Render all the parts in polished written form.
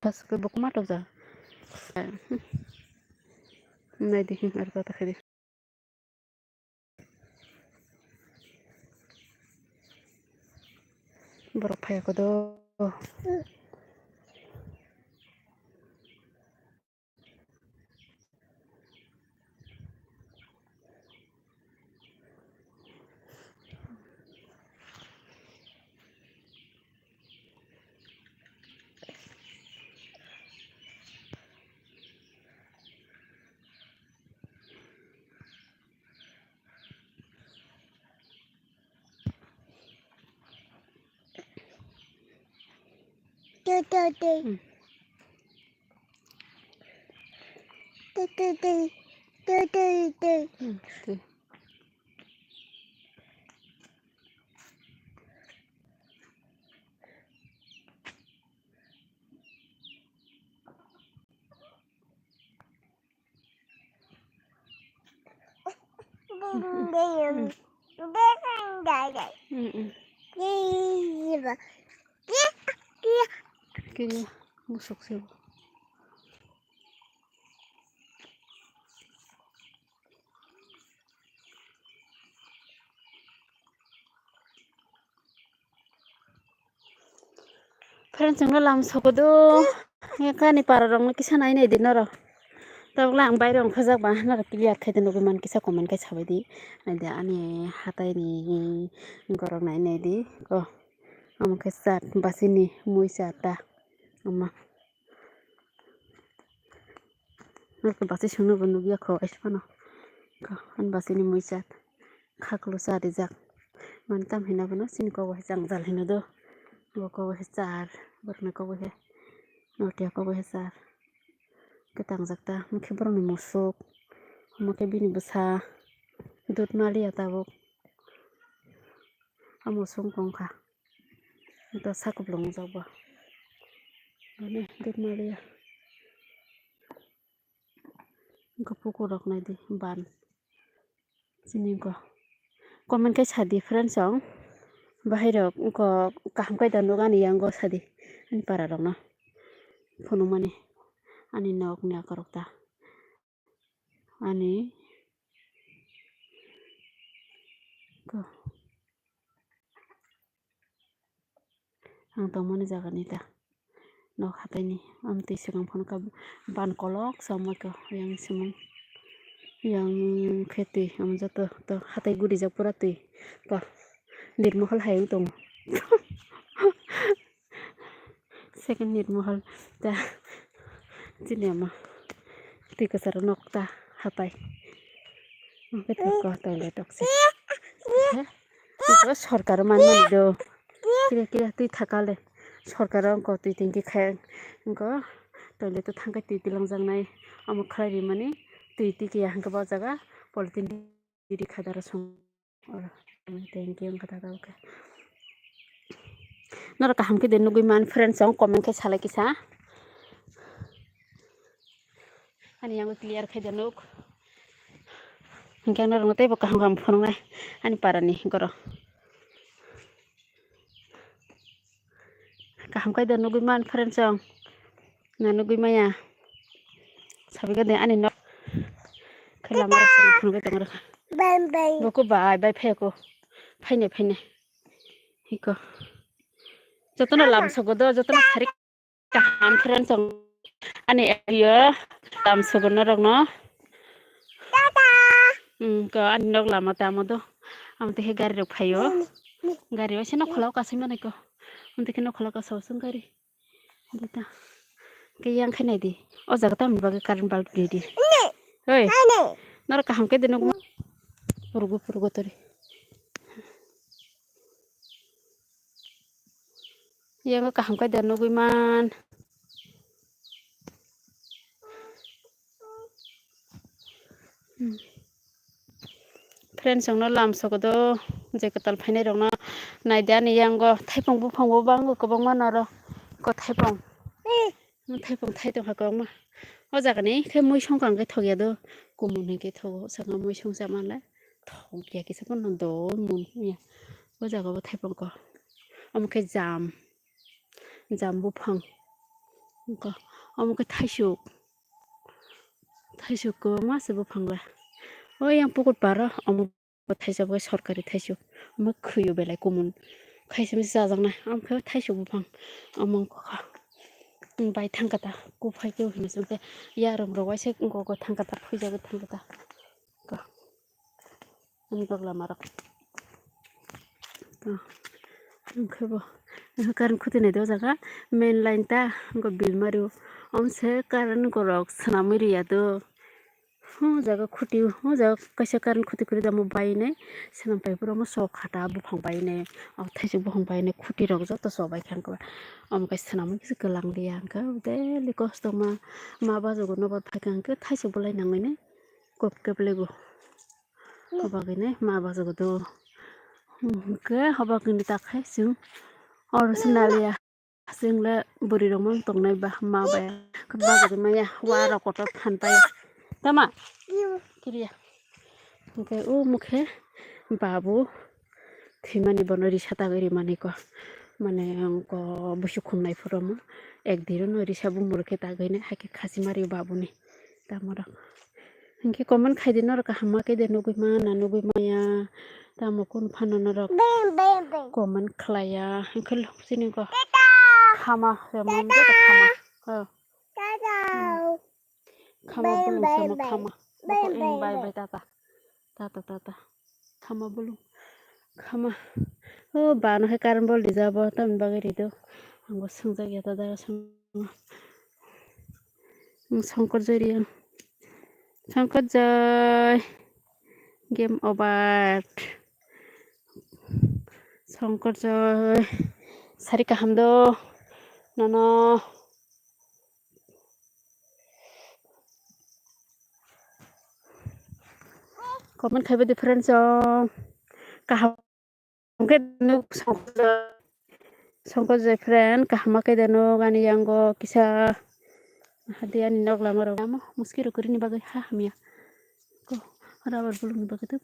pas ke buku mata za nai di arba ta khidi borok phaya ko do kiri musuk sih friends yang lam sokodo ya kani para rong kisa nai nei dinoro tabla ang bayro ang khajak ba na clear khaide no man kisa comment kai sabai di ada ani hatai ni gorong nai nei di ko am ke sat basini mui sata amma na ke basi sunu banu biya kho aspano ko an basini mui sat khaklu sa di jak man tam hina bano sin ko wa jang jal hina do bo ko wa sar barna ko wa notia ko wa sar ketang jakta mukhe borong ni musuk mukhe bini basa dut mali atabok amo sung kongkha to sakublong jaba ane dut mali ko puku rok nai di ban sini ko comment kai sadi friends song bahai rok ko kaham kai danu gani yang go sadi an para rok na phono mani ani nok nya korok ta ani ko ang to mani jaga ni ta nok hatai ni am ti sigang phone ka ban kolok samoi ko yang simung yang kheti am jato to hatai guri jak pura ti ko nirmahal hayung tong second nirmahal ta cinema ti kasar nokta hatai betul ko toilet oksi ha সরকার মানে do kira kira tui thakale Sarkar ko tui tingki khai ko toilet to thangkai tui tilang jangnai amo khlai mani tui tiki hangka ba jaga politin diri khadara song thank you kata ta okay nora kaham ke den nugui man friends song comment ke sala kisa ani yang clear khai denuk hingkang nora ngote ba kaham phone ngai ani parani goro kaham kai den nugui man friends song na nugui maya sabi ka den ani no khela mara phone ke tangara bye boku bye bye pheko phaine hiko jotona lam sogodo jotona thari kaham friends song ani yo lam sogono rok no ko ani nok lama tamodo amte he gari rok phayo gari wa sino kholau kasai manai ko amte kino kholau ka sosung gari dita ke yang khanai di o jaga tam bage current bulb di oi nara kaham ke denok purugo tori yang kaham ke denok man friends song no lam sogodo je katal phainai rok no naida ni yang go thaipong bufang bo bang ko bang manaro ko thaipong thai to ha ko ma o jaga ni khe moi song kang ke thogya do kumun ke thogo sanga moi song sa manla thogya ke sa kon do mun ya o jaga bo thaipong ko am khe jam bufang Ko amuke थाइजौखौ मासेबो फांला ओइ आं पकट बारा अमुक थाइजौबो सरकारि थाइजौ अमुक खैयो बेलाय गुमुन खायसे जाजांना ओमफ्राय थाइजौबो फां अमुक बाय थांगादा गुफाय गेवहैनोसै ओमफ्राय यारोमरावायसो गग थांगादा फैजागो थांगादा होनबाग्ला मारक ओंखबो कारेन्ट खुथिनाय दो जागा मेन लाइन ता बिल मारिव हमसे कारेन्ट गरक सनामिरियादो जागा खुटी जागा कैसे कारेन्ट खुटी करी दामो बायने सोनांपायफोराव मोसौ खाटा बुफां बायने थाइजौ बुफां बायने खुटी रग जत सबाय खांखो अमकाय सोनामो किसे गलांलिया अंका देलि कस्त मा बाजोगो नबार फायखांखो थाइजौ बलायनांगैने गप गेबलेगो हबागैने मा बाजोगो दो के हबागैने ताखाय जों और सुनालिया जोंला बोरै रंमोन तंनाय बा माबाया बाजोगो माया वारा कट फानबाय तमा किरिया ओमफ्राय मुखे बाबु थैमानि बन रिसाता गरि मानिको माने अंक बुसु खुमनायफोराव एक दिरुन रिसा बुमरखे तागैने हाके खासि मारि बाबुनि तामरा इनके कमन खाइदिन र हामा के देनो गइमा नानु गइमाया तामकुन फानन र कमन खलाया अंकल सिनिको खामा मन दे खामा खामा बुलुं sama खामा boko in bye tata खामा बुलुं खामा बानो है कारण बोल दिजाबो तम बागै दो आंबो सोंजागिया दा संकर जय गेम ओभार संकर जय सारिका हामदो ननो कमेंट खाइबो डिफरेंस kaham ke no संकर जय friend kahama ke deno gani yango kisa hadian nok lamaro amo muskiro kurini bagai ha hamia ko rabar bulung bagai to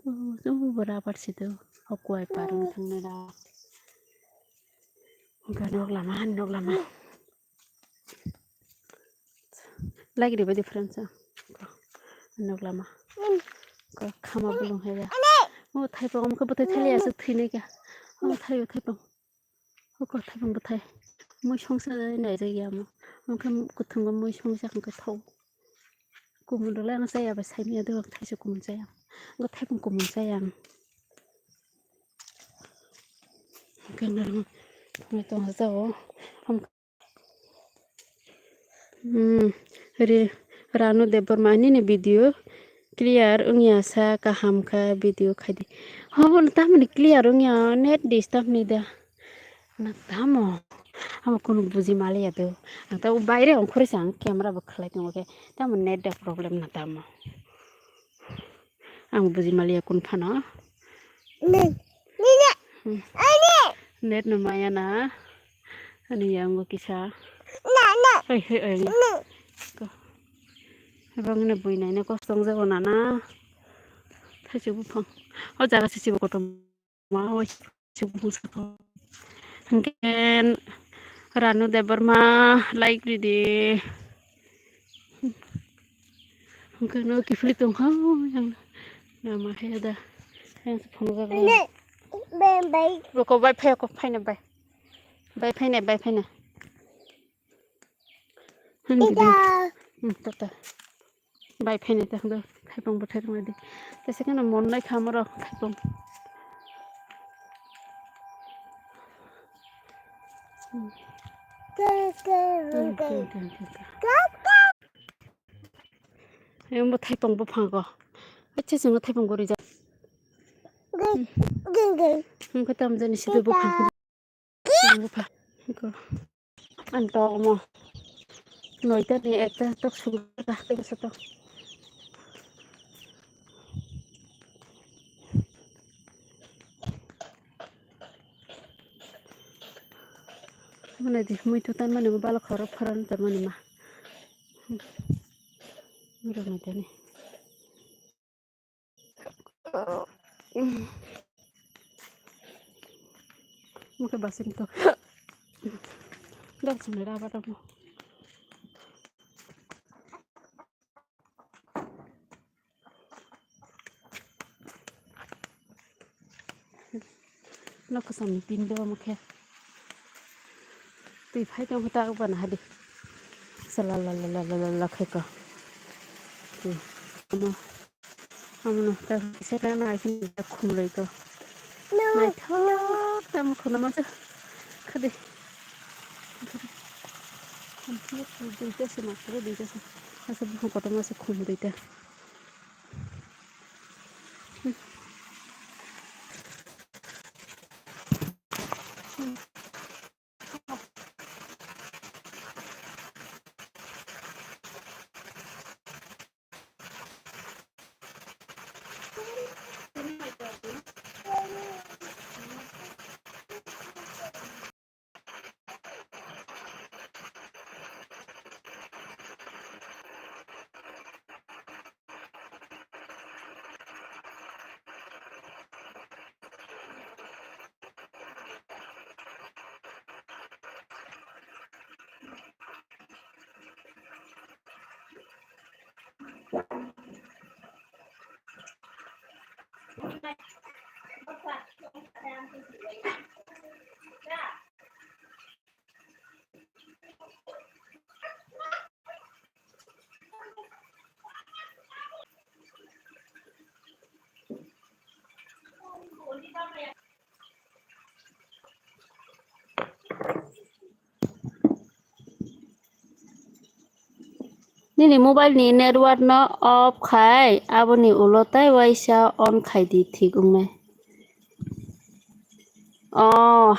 so berabar situ aku ai parung thangna da nok lama lagi di difference nok lama ko khama bulung haya oh thai pom ko batai thali asu thine kya oh thai ko thai pom batai moi songsa nai jaya mo ओंखाम गुथुंबा मै संजाखौ गोथाव गुमुरलाय आं जायाबा साइमिया दो थाइजौखौ मोनजाया आं थाइगंखौ मोनजाया आं गनर टमेट' जाओ रे रानू देवबर्मानी ने वीडियो क्लियर उंगिया सा kaham ka वीडियो खादी हाँ तामने क्लियर उंगिया नेट डिस्टर्ब नहीं दा ना तामो हम कोनो बुझी मालिया दो आं ता बायरे अंखरे आं कैमरा बखलाय दङ के तामो नेट दा प्रॉब्लम ना तामो आं बुझी मालिया कोन फाना नेट न माया ना अनि आंगो किसा hey bangne buinai na kostong jago nana थाइजौ बुफां ओ जागा सिसिबो गथ मा ओइ सिबु सथ हंकेन रानू देवबर्मा लाइक रिदि हंकेन किफली दं हा नामा है दा आं फन जागा बाय रको बाय फैने tata बाय फैने तंदो थाइपं बथाय दि तसे कन मननाय खामर थाइपं एमबो थाइपं बफांगो अच्छे जों थाइपं गरि जा हमको तम जनि सिदो बफां बफा को अंतमो नयता नि एकता तो सुगा ते सतो mana di muy tutan mana bala khoro faran ta mana ma mira mata ni muke basin to dak sunera bata mo nó có sẵn tin đâu mà khe tùy phải trong ta cũng vẫn hay đi sao là khai cờ thì nó ta sẽ ra này khi ta khum rồi cơ này thôi ta mà khum nó chứ khai đi không biết đi tới xem mà cứ đi tới xem nó sẽ không có tao nó sẽ khum rồi ta Nini mobile ni network no off khai aboni ulotai waisa on khai di thik ungnai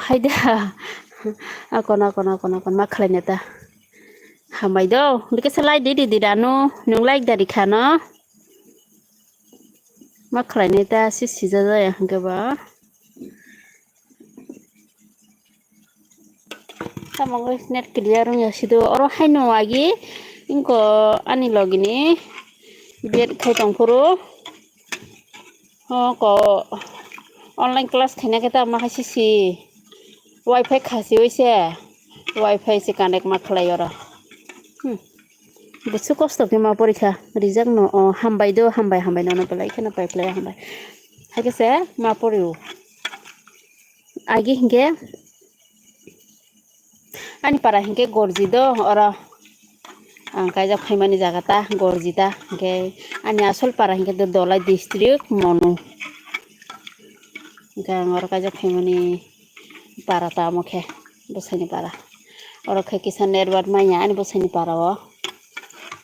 haida akon ma khlai neta hamai do dike salai di danu nung like dari khano ma khlai neta si sija jaya hangke ba tamongo net clear ung yasido oro haino agi inko ani logini biet khai tongpuru ko online class khaina keta ma sisi wifi khasi oise wifi se connect ma khlai oro busu kosto ke ma porikha rijak no hambai do hambai no pelai khana pai play hambai hake se ma poriu agi hinge ani para hinge gorji do ora angkai jak khaimani jagata gorjita hinge ani asol para hinge do dolai district monu gang ora kajak khaimani para ta mokhe bosani para ora khe kisan network maya ani bosani para o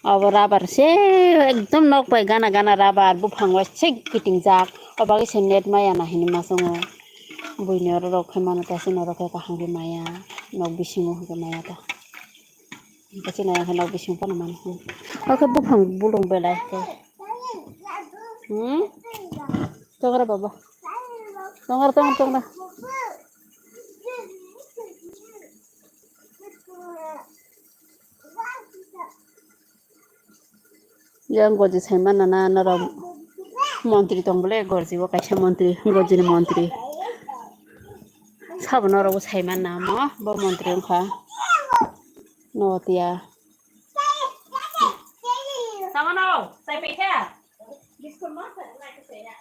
अब राबार से एकदम नक पाइ गाना राबार बुफांग से गिटिंग जाक अबागे से नेट माया ना हिनि मासंग बुइनो रखे मानो तासे न रखे काहांगे माया नक बिसिमो हगे माया ता तासे ना नक बिसिम पन मान ओके बुफांग बुलुं बेलाय तगरा बाबा तंगरा yang goji saiman nana nara mantri tongbole gorji wo kaisa mantri goji ni mantri sabon oro wo saiman na mo bo mantri ongkha notia samono sai peikha biskut mo sai ka sai ya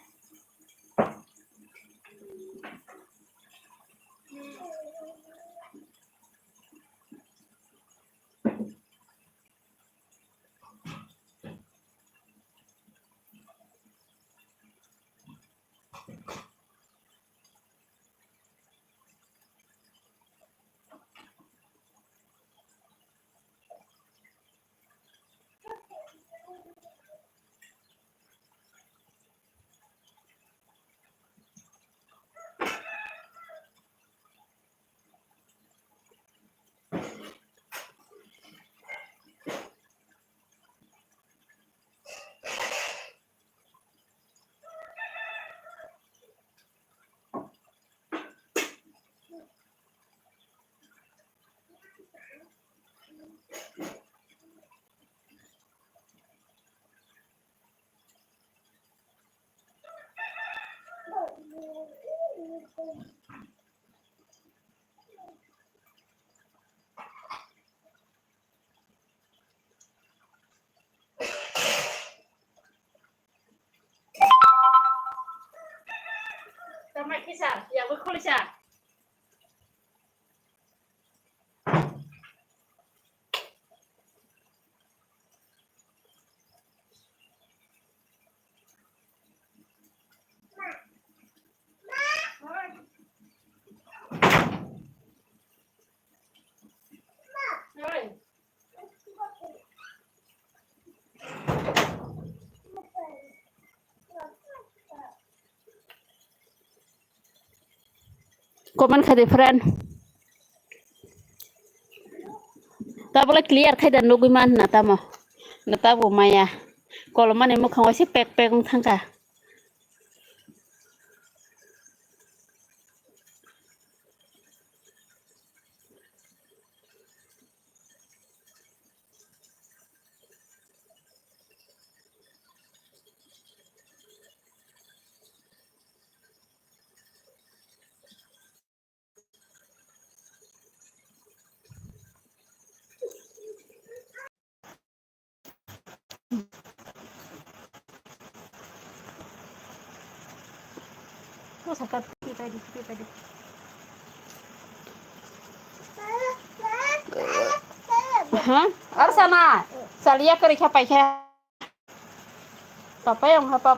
Tamai kisa ya wo kholisa Komen khade friend. Ta boleh clear khai dan nugi man nata mo. Nata bu maya. Kalau mana mau kau sih pek thangka. Oh sakat kita di. Hah? Arsana. Salia kerja pakai. Papa yang apa?